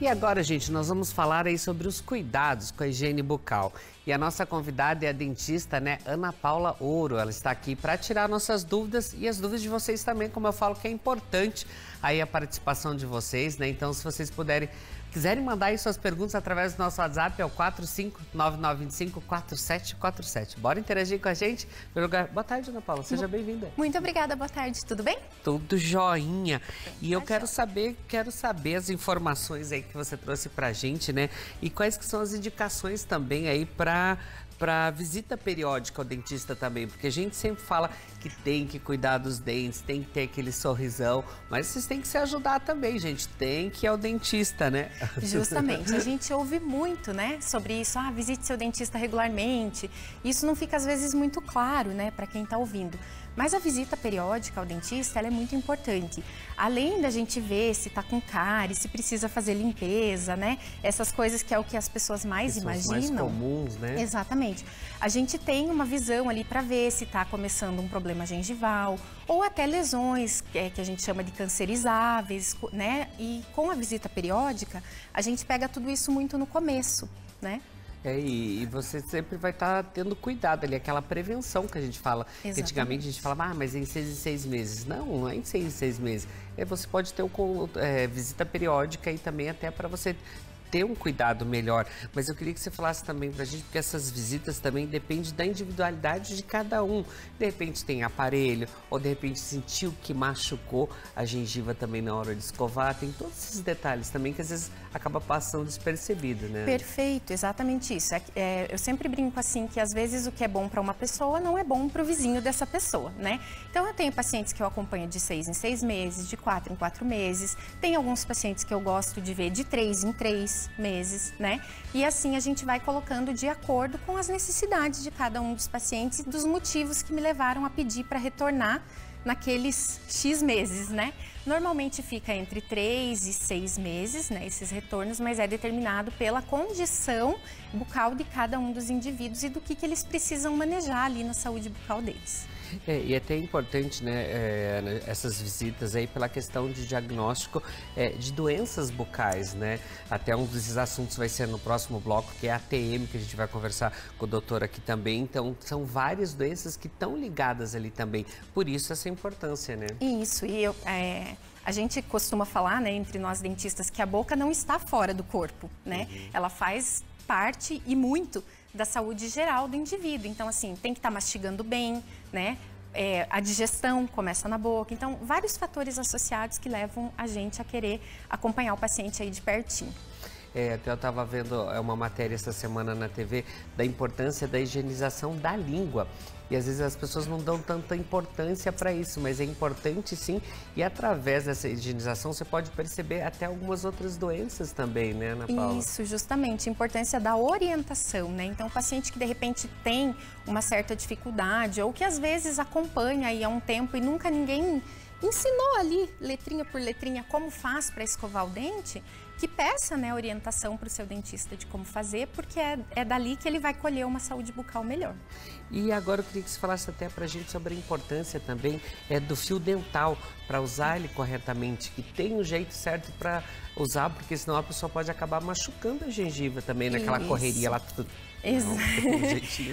E agora, gente, nós vamos falar aí sobre os cuidados com a higiene bucal. E a nossa convidada é a dentista, né, Ana Paula Ouro. Ela está aqui para tirar nossas dúvidas e as dúvidas de vocês também, como eu falo que é importante aí a participação de vocês, né? Então, se vocês quiserem mandar aí suas perguntas através do nosso WhatsApp, é o 45992544747. Bora interagir com a gente? Boa tarde, Ana Paula. Seja bem-vinda. Muito obrigada, boa tarde. Tudo bem? Tudo joinha. E eu quero saber as informações aí que você trouxe pra gente, né? E quais que são as indicações também aí para visita periódica ao dentista também, porque a gente sempre fala que tem que cuidar dos dentes, tem que ter aquele sorrisão, mas vocês têm que se ajudar também, gente, tem que ir ao dentista, né? Justamente, a gente ouve muito, né, sobre isso, visite seu dentista regularmente, isso não fica às vezes muito claro, né, para quem está ouvindo. Mas a visita periódica ao dentista, ela é muito importante. Além da gente ver se está com cárie, se precisa fazer limpeza, né? Essas coisas que é o que as pessoas mais imaginam. Mais comuns, né? Exatamente. A gente tem uma visão ali para ver se está começando um problema gengival ou até lesões que a gente chama de cancerizáveis, né? E com a visita periódica, a gente pega tudo isso muito no começo, né? E você sempre vai estar tendo cuidado ali, aquela prevenção que a gente fala. Exatamente. Antigamente a gente falava, mas em 6 em 6 meses. Não é em 6 em 6 meses. Você pode ter visita periódica e também até para você ter um cuidado melhor. Mas eu queria que você falasse também pra gente, porque essas visitas também dependem da individualidade de cada um. De repente tem aparelho, ou de repente sentiu que machucou a gengiva também na hora de escovar. Tem todos esses detalhes também que às vezes acaba passando despercebido, né? Perfeito, exatamente isso. Eu sempre brinco assim que às vezes o que é bom para uma pessoa não é bom para o vizinho dessa pessoa, né? Então eu tenho pacientes que eu acompanho de 6 em 6 meses, de 4 em 4 meses. Tem alguns pacientes que eu gosto de ver de 3 em 3 meses, né? E assim a gente vai colocando de acordo com as necessidades de cada um dos pacientes e dos motivos que me levaram a pedir para retornar naqueles X meses, né? Normalmente fica entre 3 e 6 meses, né, esses retornos, mas é determinado pela condição bucal de cada um dos indivíduos e do que eles precisam manejar ali na saúde bucal deles. E é até importante, né, essas visitas aí pela questão de diagnóstico de doenças bucais, né? Até um desses assuntos vai ser no próximo bloco, que é a ATM, que a gente vai conversar com o doutor aqui também. Então, são várias doenças que estão ligadas ali também. Por isso, essa importância, né? Isso, a gente costuma falar, né, entre nós dentistas, que a boca não está fora do corpo, né? Uhum. Ela faz parte e muito da saúde geral do indivíduo. Então, assim, tem que estar mastigando bem, né? A digestão começa na boca. Então, vários fatores associados que levam a gente a querer acompanhar o paciente aí de pertinho. Até eu estava vendo uma matéria essa semana na TV da importância da higienização da língua. E às vezes as pessoas não dão tanta importância para isso, mas é importante sim. E através dessa higienização você pode perceber até algumas outras doenças também, né, Ana Paula? Isso, justamente. A importância da orientação, né? Então, o paciente que de repente tem uma certa dificuldade ou que às vezes acompanha aí há um tempo e nunca ninguém ensinou ali, letrinha por letrinha, como faz para escovar o dente, que peça, né, orientação para o seu dentista de como fazer, porque é dali que ele vai colher uma saúde bucal melhor. E agora eu queria que você falasse até para a gente sobre a importância também do fio dental, para usar ele corretamente, que tem um jeito certo para usar, porque senão a pessoa pode acabar machucando a gengiva também, naquela correria lá tudo. Exato.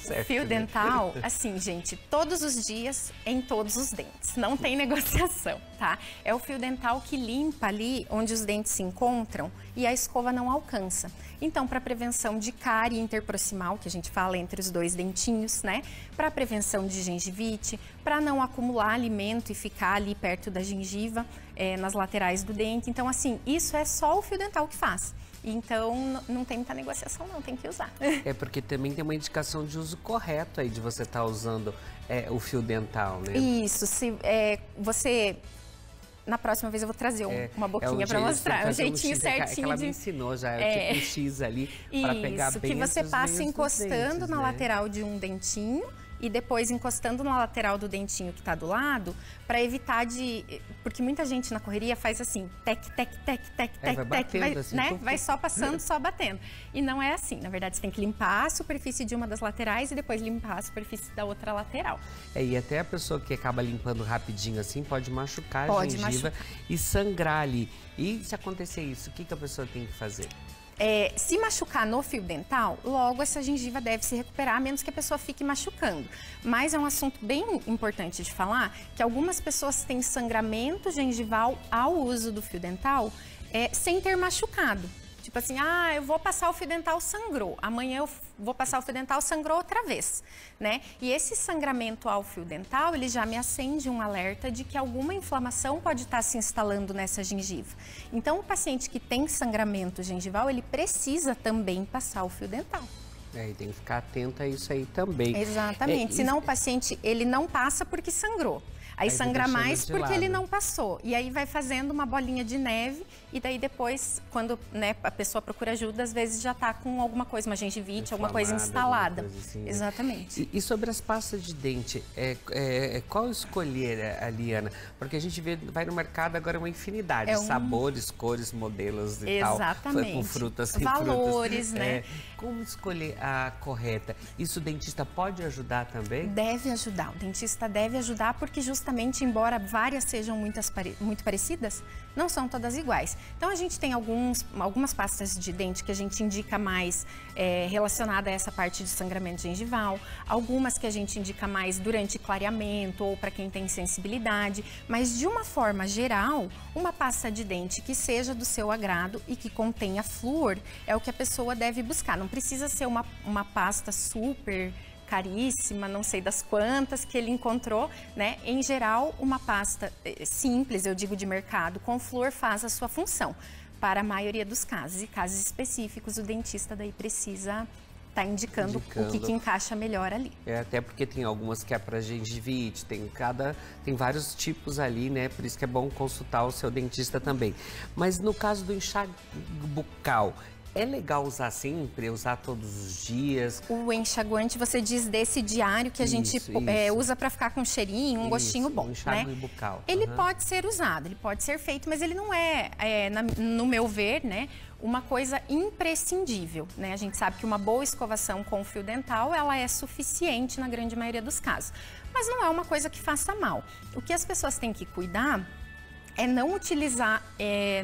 Certo, Fio dental, assim, gente, todos os dias, em todos os dentes. Não tem negociação, tá? É o fio dental que limpa ali onde os dentes se encontram e a escova não alcança. Então, para prevenção de cárie interproximal, que a gente fala entre os dois dentinhos, né? Para prevenção de gengivite, para não acumular alimento e ficar ali perto da gengiva, nas laterais do dente. Então, assim, isso é só o fio dental que faz. Então, não tem muita negociação não, tem que usar. Porque também tem uma indicação de uso correto aí, de você estar usando o fio dental, né? Isso, se você... Na próxima vez eu vou trazer uma boquinha para mostrar, um jeitinho certinho. Que ela me ensinou já, tipo um X ali, para pegar bem isso, que você passa encostando na lateral de um dentinho e depois encostando na lateral do dentinho que está do lado, para evitar de... Porque muita gente na correria faz assim, tec, tec, tec, tec, tec, vai tec, batendo, assim, né? Vai só passando, só batendo. E não é assim, na verdade você tem que limpar a superfície de uma das laterais e depois limpar a superfície da outra lateral. E até a pessoa que acaba limpando rapidinho assim pode machucar a gengiva e sangrar ali. E se acontecer isso, o que a pessoa tem que fazer? Se machucar no fio dental, logo essa gengiva deve se recuperar, a menos que a pessoa fique machucando. Mas é um assunto bem importante de falar, que algumas pessoas têm sangramento gengival ao uso do fio dental sem ter machucado. Tipo assim, eu vou passar o fio dental, sangrou. Amanhã eu vou passar o fio dental, sangrou outra vez, né? E esse sangramento ao fio dental, ele já me acende um alerta de que alguma inflamação pode estar se instalando nessa gengiva. Então, o paciente que tem sangramento gengival, ele precisa também passar o fio dental. E tem que ficar atento a isso aí também. Exatamente, senão o paciente, ele não passa porque sangrou. Aí sangra mais porque ele não passou. E aí vai fazendo uma bolinha de neve e daí depois, quando a pessoa procura ajuda, às vezes já está com alguma coisa, uma gengivite, alguma coisa instalada. Coisa assim, né? Exatamente. E sobre as pastas de dente, qual escolher, Aliana? Porque a gente vai no mercado agora uma infinidade de sabores, cores, modelos e tal. Exatamente. Com frutas, sem valores, né? Como escolher a correta? Isso o dentista pode ajudar também? Deve ajudar. O dentista deve ajudar porque justamente, embora várias sejam muito parecidas, não são todas iguais. Então, a gente tem algumas pastas de dente que a gente indica mais relacionada a essa parte de sangramento gengival, algumas que a gente indica mais durante clareamento ou para quem tem sensibilidade, mas de uma forma geral, uma pasta de dente que seja do seu agrado e que contenha flúor é o que a pessoa deve buscar. Não precisa ser uma pasta super caríssima, não sei das quantas que ele encontrou, né? Em geral, uma pasta simples, eu digo de mercado, com flúor faz a sua função para a maioria dos casos. E casos específicos, o dentista daí precisa estar indicando o que encaixa melhor ali. Até porque tem algumas que é para gengivite, tem vários tipos ali, né? Por isso que é bom consultar o seu dentista também. Mas no caso do enxágue bucal, é legal usar sempre, usar todos os dias? O enxaguante, você diz desse diário que a gente usa para ficar com um cheirinho, um gostinho bom, enxágue bucal. Ele pode ser usado, ele pode ser feito, mas ele não no meu ver, né, uma coisa imprescindível, né? A gente sabe que uma boa escovação com fio dental, ela é suficiente na grande maioria dos casos. Mas não é uma coisa que faça mal. O que as pessoas têm que cuidar é não utilizar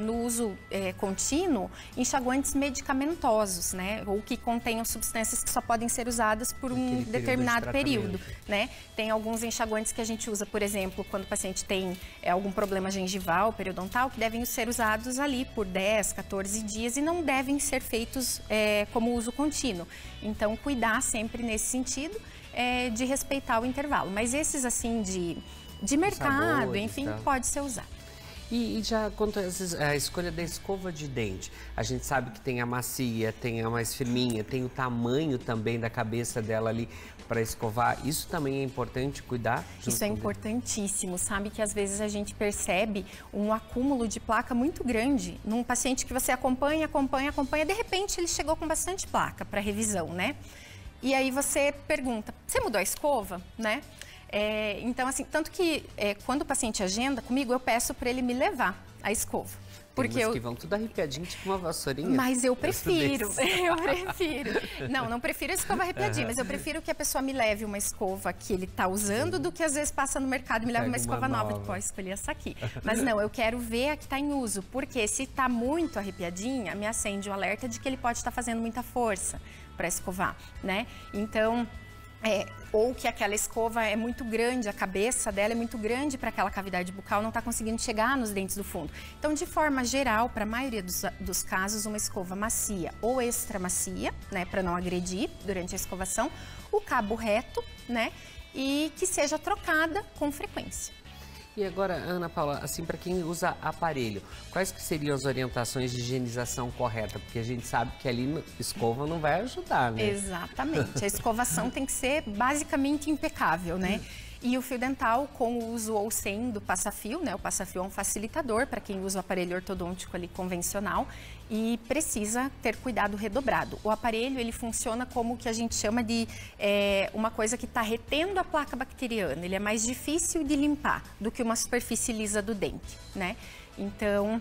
no uso contínuo enxaguantes medicamentosos, né? Ou que contenham substâncias que só podem ser usadas por um determinado período, né? Tem alguns enxaguantes que a gente usa, por exemplo, quando o paciente tem algum problema gengival, periodontal, que devem ser usados ali por 10, 14 dias e não devem ser feitos como uso contínuo. Então, cuidar sempre nesse sentido de respeitar o intervalo. Mas esses, assim, de mercado, sabores, enfim, pode ser usado. E já quanto a escolha da escova de dente, a gente sabe que tem a macia, tem a mais firminha, tem o tamanho também da cabeça dela ali para escovar. Isso também é importante cuidar? Isso é importantíssimo, sabe que às vezes a gente percebe um acúmulo de placa muito grande num paciente que você acompanha, de repente ele chegou com bastante placa para revisão, né? E aí você pergunta, você mudou a escova, né? Então, assim, tanto que quando o paciente agenda comigo, eu peço para ele me levar a escova. Porque que vão tudo arrepiadinho, tipo uma vassourinha. Mas eu prefiro, Não prefiro a escova arrepiadinha, mas eu prefiro que a pessoa me leve uma escova que ele está usando do que às vezes passa no mercado e me leva uma escova nova. Tipo, escolhi essa aqui. Mas não, eu quero ver a que está em uso, porque se está muito arrepiadinha, me acende o alerta de que ele pode estar fazendo muita força para escovar, né? Então, ou que aquela escova é muito grande, a cabeça dela é muito grande para aquela cavidade bucal, não está conseguindo chegar nos dentes do fundo. Então, de forma geral, para a maioria dos casos, uma escova macia ou extra macia, né, para não agredir durante a escovação, o cabo reto, né, e que seja trocada com frequência. E agora, Ana Paula, assim, para quem usa aparelho, quais que seriam as orientações de higienização correta? Porque a gente sabe que ali escova não vai ajudar, né? Exatamente. A escovação tem que ser basicamente impecável, né? E o fio dental com o uso ou sem do passa-fio, né? O passa-fio é um facilitador para quem usa o aparelho ortodôntico ali convencional e precisa ter cuidado redobrado. O aparelho, ele funciona como o que a gente chama de uma coisa que está retendo a placa bacteriana. Ele é mais difícil de limpar do que uma superfície lisa do dente, né? Então,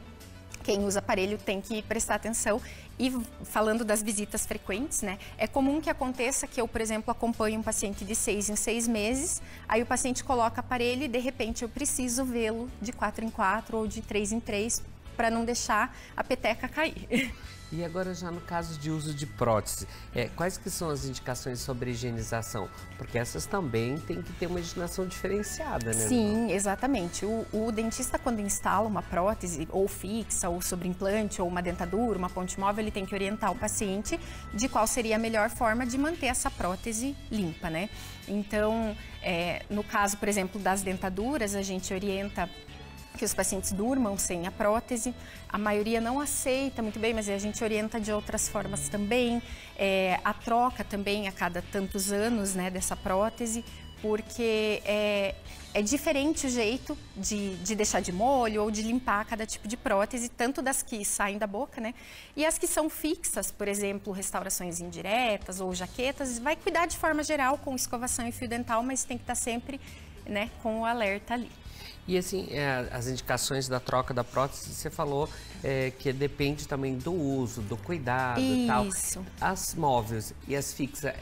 quem usa aparelho tem que prestar atenção. E falando das visitas frequentes, né? É comum que aconteça que eu, por exemplo, acompanho um paciente de 6 em 6 meses, aí o paciente coloca aparelho e de repente eu preciso vê-lo de 4 em 4 ou de 3 em 3 para não deixar a peteca cair. E agora já no caso de uso de prótese, quais que são as indicações sobre higienização? Porque essas também têm que ter uma higienização diferenciada, né? Sim, exatamente. O dentista, quando instala uma prótese, ou fixa, ou sobre implante, ou uma dentadura, uma ponte móvel, ele tem que orientar o paciente de qual seria a melhor forma de manter essa prótese limpa, né? Então, no caso, por exemplo, das dentaduras, a gente orienta que os pacientes durmam sem a prótese. A maioria não aceita muito bem, mas a gente orienta de outras formas também. A troca também a cada tantos anos, né, dessa prótese, porque é diferente o jeito de deixar de molho ou de limpar cada tipo de prótese, tanto das que saem da boca, né? E as que são fixas, por exemplo, restaurações indiretas ou jaquetas, vai cuidar de forma geral com escovação e fio dental, mas tem que estar sempre, né, com o alerta ali. E assim, as indicações da troca da prótese, você falou que depende também do uso, do cuidado e tal. Isso. As móveis e as fixas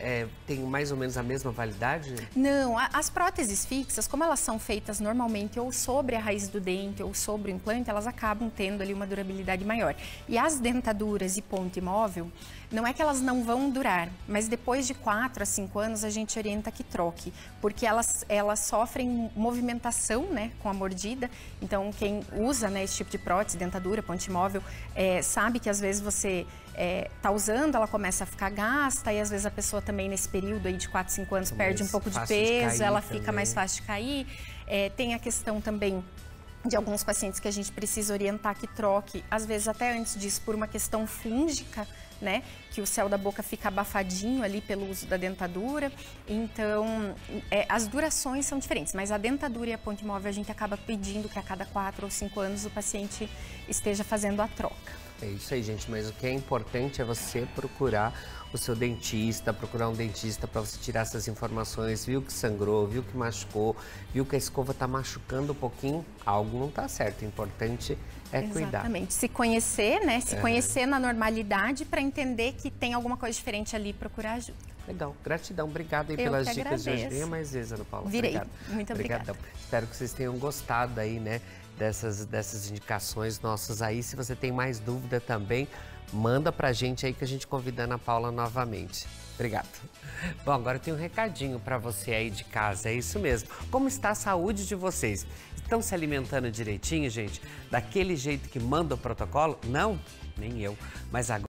têm mais ou menos a mesma validade? Não, as próteses fixas, como elas são feitas normalmente ou sobre a raiz do dente ou sobre o implante, elas acabam tendo ali uma durabilidade maior. E as dentaduras e ponte móvel, não é que elas não vão durar, mas depois de 4 a 5 anos a gente orienta que troque, porque elas sofrem movimentação, né, com a mordida. Então, quem usa, né, esse tipo de prótese, dentadura, ponte móvel, sabe que às vezes você tá usando, ela começa a ficar gasta e às vezes a pessoa também nesse período aí de 4, 5 anos perde um pouco de peso, ela fica mais fácil de cair. Tem a questão também de alguns pacientes que a gente precisa orientar que troque, às vezes até antes disso, por uma questão fúngica, né? Que o céu da boca fica abafadinho ali pelo uso da dentadura. Então, as durações são diferentes, mas a dentadura e a ponte móvel a gente acaba pedindo que a cada 4 ou 5 anos o paciente esteja fazendo a troca. É isso aí, gente, mas o que é importante é você procurar o seu dentista, procurar um dentista para você tirar essas informações, viu que sangrou, viu que machucou, viu que a escova está machucando um pouquinho, algo não está certo, o importante é cuidar. Exatamente, se conhecer, né, se conhecer na normalidade para entender que tem alguma coisa diferente ali e procurar ajuda. Legal, gratidão, obrigado aí pelas dicas de hoje. Venha mais vezes, Ana Paula. Virei, obrigado. muito obrigada. Espero que vocês tenham gostado aí, né, dessas indicações nossas aí. Se você tem mais dúvida também, manda pra gente aí que a gente convida a Ana Paula novamente. Obrigado. Bom, agora eu tenho um recadinho pra você aí de casa, é isso mesmo. Como está a saúde de vocês? Estão se alimentando direitinho, gente? Daquele jeito que manda o protocolo? Não? Nem eu. Mas agora